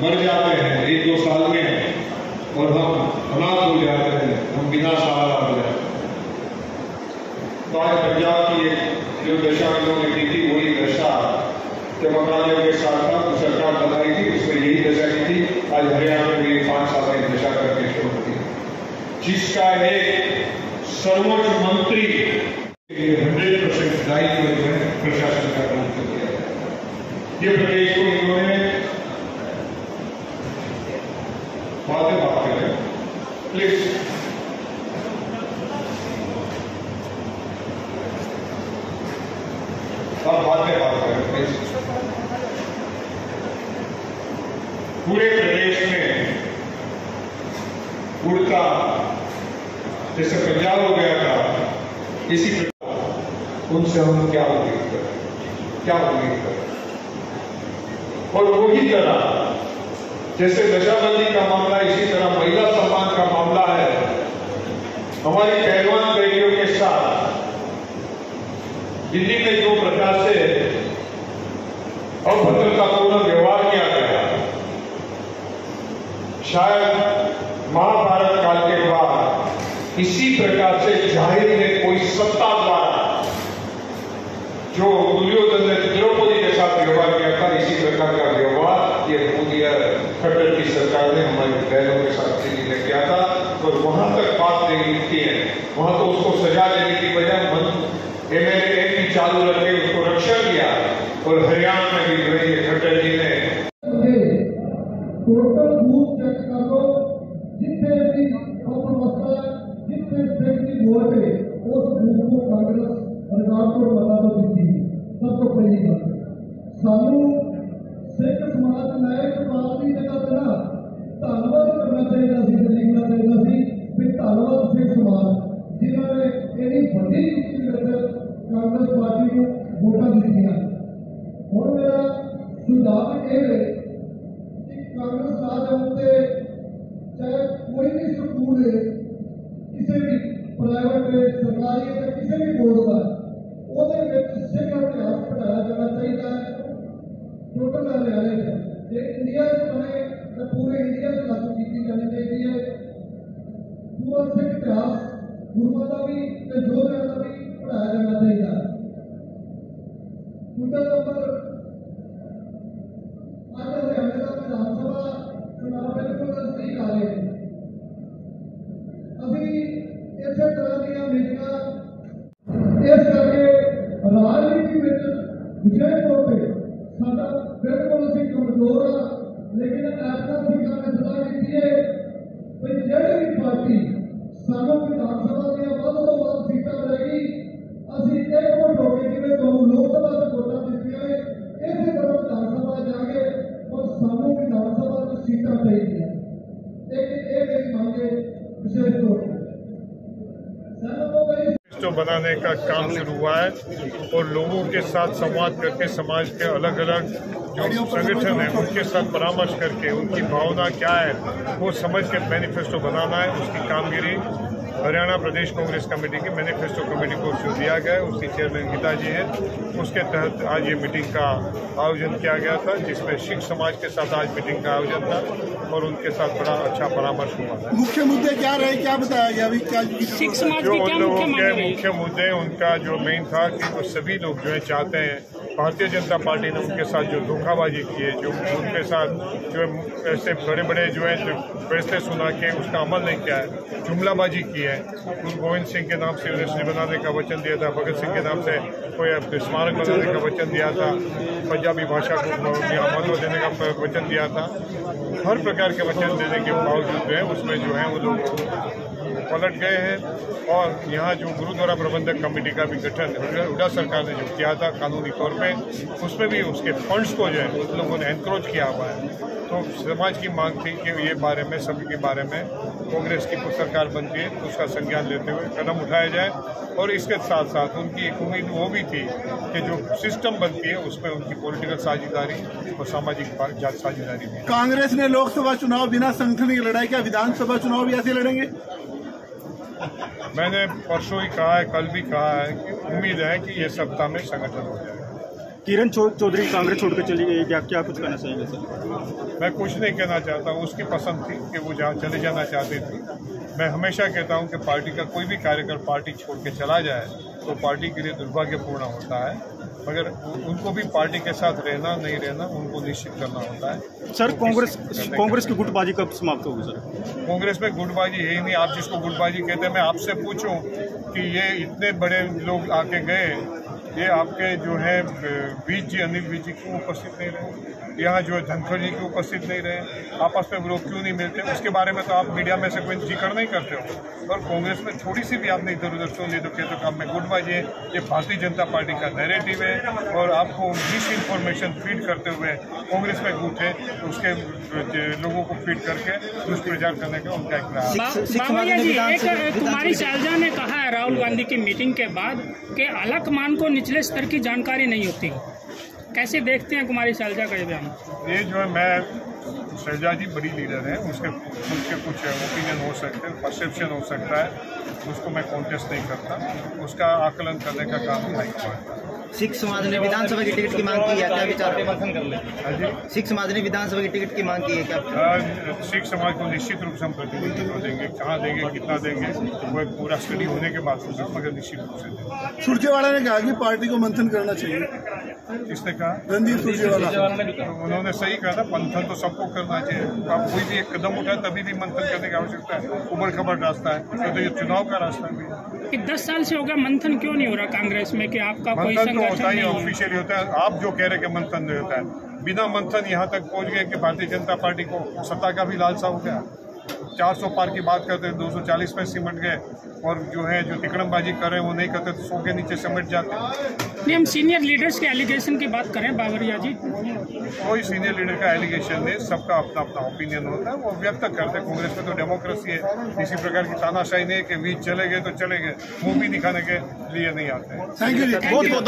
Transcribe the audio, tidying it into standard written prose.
मर जाते हैं 1-2 साल में और हम अनाथ हो जाते हैं, हम बिना सहारा हो जाते हैं। तो आज पंजाब की एक जो दशा उन्होंने की थी वही दशा जब अकालियों के साथ था तो सरकार बनाई थी, उसमें यही दशा की थी। आज हरियाणा में भी 5 साल में दशा करके छोड़ दी, जिसका एक सर्वोच्च मंत्री 100% दायित्व है प्रशासन का काम कर दिया है। ये प्रदेश को इन्होंने बात करें प्लीज। आप बात करें प्लीज। पूरे प्रदेश में उड़ता जैसे पंजाब हो गया था, इसी प्रकार उनसे हम क्या उम्मीद करें। और वही तरह जैसे नशाबंदी का मामला, इसी तरह महिला सम्मान का मामला है। हमारी पहलवान बेटियों के साथ दिल्ली में जो प्रकार से अभद्रतापूर्ण व्यवहार किया गया, शायद महाभारत काल के बाद इसी प्रकार से जाहिर में कोई सत्ता द्वारा जो दुर्योधन ने द्रौपदी के साथ व्यवहार किया था, इसी प्रकार का व्यवहार ये मोदी खट्टर की सरकार ने हमारे बहनों के साथ दिल्ली में किया था। और वहां तक बात नहीं लिखती है, वहां तो उसको सजा देने की बजाय MLA MP चालू रखे उसको रक्षण दिया। और हरियाणा में भी जो है ये खट्टर जी ने टोटल बूथ चेक कर लो, जितने भी अवस्था जितने व्यक्ति वोट है उस बूथ को कांग्रेस सरकार को बता दो देती है। सब तो पहली बात है, सानू सिख समाज नायक पार्टी जगह पे ना धन्यवाद करना चाहिए, लिखना चाहिए भी धन्यवाद सिख समाज जिन्होंने इतनी बड़ी कांग्रेस पार्टी को वोटा दी। हम मेरा सुझाव यह है कि कांग्रेस राज होते चाहे कोई भी स्कूल है, किसी भी प्राइवेट सरकारी या किसी भी बोर्ड का सिख इतिहास पढ़ाया जाना चाहिए। टोटल हरियाणे इंडिया में पूरे इंडिया में लागू की जानी चाहिए। पूरा सिख इतिहास गुरुओं का भी जोधा का भी पढ़ाया जाना चाहिए। दूसरा नंबर, आज हरियाणा का विधानसभा चुनाव बिल्कुल नजदीक आ गए। अभी इस तरह की मीटिंग इस करके राजनीति में विशेष तौर पर साडा बिल्कुल अभी कमजोर आ, लेकिन ऐसा सिखा ने सलाह की है कि ਜਿਹੜੀ भी पार्टी सानू विधानसभा दी ਵੱਧ ਤੋਂ ਵੱਧ सीटा मिलेगी, ਅਸੀਂ एक वोट होके जिवें ਤੁਹਾਨੂੰ लोकसभा से वोटां दित्तियां है इसी तरह विधानसभा जाके और सानू विधानसभा से सीटा चाहिए। एक ये मेरी मांग है विशेष तौर पर। तो बनाने का काम शुरू हुआ है और लोगों के साथ संवाद करके समाज के अलग अलग जो संगठन है उनके साथ परामर्श करके उनकी भावना क्या है वो समझ के मैनिफेस्टो बनाना है। उसकी कामगिरी हरियाणा प्रदेश कांग्रेस कमेटी की मैनिफेस्टो कमेटी को दिया गया है, उसकी चेयरमैन गीता जी हैं। उसके तहत आज ये मीटिंग का आयोजन किया गया था, जिसमें सिख समाज के साथ आज मीटिंग का आयोजन था और उनके साथ बड़ा अच्छा परामर्श हुआ है। मुख्य मुद्दे क्या रहे, क्या बताया गया अभी? क्या जो उन लोगों के मुख्य मुद्दे, उनका जो मेन था कि वो सभी लोग जो है चाहते हैं, भारतीय जनता पार्टी ने उनके साथ जो धोखाबाजी की है, जो उनके साथ जो ऐसे बड़े बड़े जो है जो फैसले सुना के उसका अमल नहीं किया है, जुमलाबाजी की है। गुरु गोविंद सिंह के नाम से यूनिवर्सिटी बनाने का वचन दिया था, भगत सिंह के नाम से कोई स्मारक बनाने का वचन दिया था, पंजाबी भाषा को महत्व देने का वचन दिया था। हर प्रकार के वचन देने के बावजूद जो है उसमें जो है वो लोग पलट गए हैं। और यहाँ जो गुरुद्वारा प्रबंधक कमेटी का भी गठन हुडा सरकार ने जो किया था कानूनी तौर पे, उसमें भी उसके फंड्स को जो है उन लोगों ने एनक्रोच किया हुआ है। तो समाज की मांग थी कि ये बारे में, सभी के बारे में कांग्रेस की कुछ सरकार बनती है तो उसका संज्ञान लेते हुए कदम उठाया जाए। और इसके साथ साथ उनकी एक उम्मीद वो भी थी कि जो सिस्टम बनती है उसमें उनकी पॉलिटिकल साझेदारी और सामाजिक साझेदारी भी। कांग्रेस ने लोकसभा चुनाव बिना संगठन की लड़ाई, क्या विधानसभा चुनाव भी ऐसे लड़ेंगे? मैंने परसों ही कहा है, कल भी कहा है कि उम्मीद है कि ये सप्ताह में संगठन हो जाएगा। किरण चौधरी कांग्रेस छोड़ के चली गई, क्या कुछ कहना चाहिए सर? मैं कुछ नहीं कहना चाहता, उसकी पसंद थी कि वो जहाँ चले जाना चाहती थी। मैं हमेशा कहता हूँ कि पार्टी का कोई भी कार्यकर्ता पार्टी छोड़ के चला जाए तो पार्टी के लिए दुर्भाग्यपूर्ण होता है, मगर उनको भी पार्टी के साथ रहना नहीं रहना उनको निश्चित करना होता है। सर कांग्रेस की गुटबाजी कब समाप्त होगी सर? कांग्रेस में गुटबाजी है ही नहीं। आप जिसको गुटबाजी कहते हैं, मैं आपसे पूछूं कि ये इतने बड़े लोग आके गए, ये आपके जो है बीज जी अनिल बीज जी क्यों उपस्थित नहीं रहे, यहाँ जो है धनखड़ जी क्यों उपस्थित नहीं रहे, आपस में लोग क्यों नहीं मिलते, उसके बारे में तो आप मीडिया में से कोई जिक्र नहीं करते हो। और कांग्रेस में थोड़ी सी भी आपने इधर उधर सुन ली तो कहते हो आप में गुटबाजी है। ये भारतीय जनता पार्टी का नैरेटिव है और आपको मिस इन्फॉर्मेशन फीड करते हुए कांग्रेस में घुटे तो उसके लोगों को फीड करके दुष्प्रचार करने का उनका एक प्रयास। कुमारी शैलजा ने कहा है राहुल गांधी की मीटिंग के बाद कि अलकमान को निचले स्तर की जानकारी नहीं होती। कैसे देखते हैं कुमारी शैलजा का ये बयान? ये जो है, मैं शैलजा जी बड़ी लीडर हैं, उसके कुछ ओपिनियन हो सकते हैं, परसेप्शन हो सकता है, उसको मैं कॉन्टेस्ट नहीं करता। उसका आकलन करने का काम हाईकमांड का। सिख समाज ने विधानसभा की टिकट की मांग की है, क्या विचार है? सिख समाज ने विधानसभा की टिकट की मांग की है क्या? सिख समाज को निश्चित रूप से हम प्रतिनिधित्व देंगे, कहाँ देंगे, कितना देंगे, वो एक पूरा स्टडी होने के बाद मगर निश्चित रूप से देंगे। सुरजेवाला ने कहा कि पार्टी को मंथन करना चाहिए। किसने कहा? रणदीप सुरजेवाला। उन्होंने सही कहा था, मंथन तो सबको करना चाहिए। आप कोई भी एक कदम उठाए तभी भी मंथन करने की आवश्यकता है। उबड़ खबड़ रास्ता है तो ये चुनाव का रास्ता भी है। कि 10 साल से हो गया मंथन क्यों नहीं हो रहा कांग्रेस में कि आपका कोई मंथन तो होता ही ऑफिशियली होता है। आप जो कह रहे कि मंथन नहीं होता है, बिना मंथन यहाँ तक पहुँच गए कि भारतीय जनता पार्टी को सत्ता का भी लालसा हो गया। 400 पार की बात करते हैं, 240 पे सिमट गए और जो है जो तिकड़मबाजी कर रहे हैं वो नहीं करते तो 100 के नीचे सिमट जाते हैं। नहीं, हम सीनियर लीडर्स के एलिगेशन की बात करें बावरिया जी। कोई सीनियर लीडर का एलिगेशन नहीं, सबका अपना अपना ओपिनियन होता है, वो व्यक्त करते हैं। कांग्रेस में तो डेमोक्रेसी है, किसी प्रकार की तानाशाही नहीं है कि बीच चले गए तो चले गए, मुंह भी दिखाने के लिए नहीं आते हैं। Thank you.